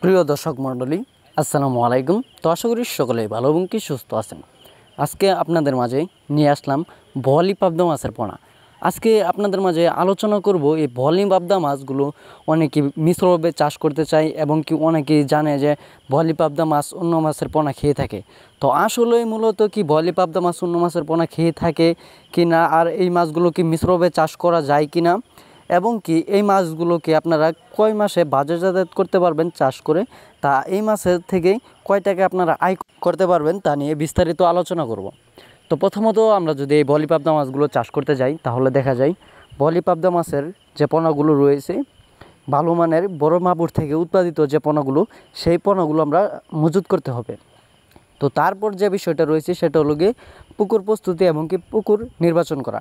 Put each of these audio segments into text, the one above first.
প্রিয় দর্শক মণ্ডলী, আসসালামু আলাইকুম। তো আশা করি সকলেই ভালো এবং কি সুস্থ আছেন। আজকে আপনাদের মাঝে নিয়ে আসলাম বোয়ালি পাবদা মাছের পোনা। আজকে আপনাদের মাঝে আলোচনা করব এই বোয়ালি পাবদা মাছগুলো অনেকে মিশ্রভাবে চাষ করতে চায় এবং কি অনেকেই জানে যে বোয়ালি পাবদা মাছ অন্য মাছের পোনা খেয়ে থাকে। তো আসলে মূলত কি বোয়ালি পাবদা মাছ অন্য মাছের পোনা খেয়ে থাকে কি না, আর এই মাছগুলো কি মিশ্রভাবে চাষ করা যায় কি না, এবং কি এই মাছগুলোকে আপনারা কয় মাসে বাজারজাত করতে পারবেন চাষ করে, তা এই মাছের থেকে কয় টাকা আপনারা আয় করতে পারবেন তা নিয়ে বিস্তারিত আলোচনা করব। তো প্রথমত আমরা যদি এই বোয়ালি পাবদা মাছগুলো চাষ করতে যাই তাহলে দেখা যায় বোয়ালি পাবদা মাছের যে পোনাগুলো রয়েছে ভালো মানের বড় মাগুর থেকে উৎপাদিত যে পোনাগুলো, সেই পোনাগুলো আমরা মজুত করতে হবে। তো তারপর যে বিষয়টা রয়েছে সেটা হলো গিয়ে পুকুর প্রস্তুতি এবং কি পুকুর নির্বাচন করা।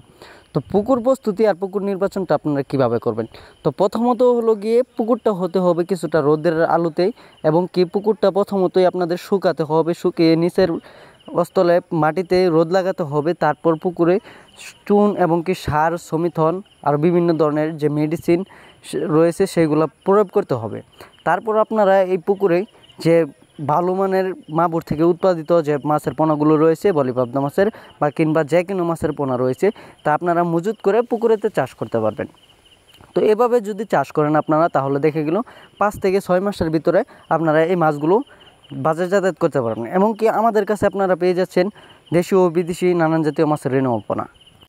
তো পুকুর প্রস্তুতি আর পুকুর নির্বাচনটা আপনারা কীভাবে করবেন? তো প্রথমত হলো গিয়ে পুকুরটা হতে হবে কিছুটা রোদের আলোতেই, এবং কি পুকুরটা প্রথমতই আপনাদের শুকাতে হবে, শুকিয়ে নিচের স্থলে মাটিতে রোদ লাগাতে হবে। তারপর পুকুরে চুন এবং কি সার, সমিথন আর বিভিন্ন ধরনের যে মেডিসিন রয়েছে সেইগুলো প্রয়োগ করতে হবে। তারপর আপনারা এই পুকুরে যে ভালো মানের মাগুর থেকে উৎপাদিত যে মাছের পোনাগুলো রয়েছে, বোয়ালি পাবদা মাছের বা কিংবা যে কোনো মাছের পোনা রয়েছে, তা আপনারা মজুত করে পুকুরেতে চাষ করতে পারবেন। তো এভাবে যদি চাষ করেন আপনারা, তাহলে দেখে গেল 5 থেকে 6 মাসের ভিতরে আপনারা এই মাছগুলো বাজারজাত করতে পারবেন। এমনকি আমাদের কাছে আপনারা পেয়ে যাচ্ছেন দেশীয় ও বিদেশি নানান জাতীয় মাছের রেণু পোনা।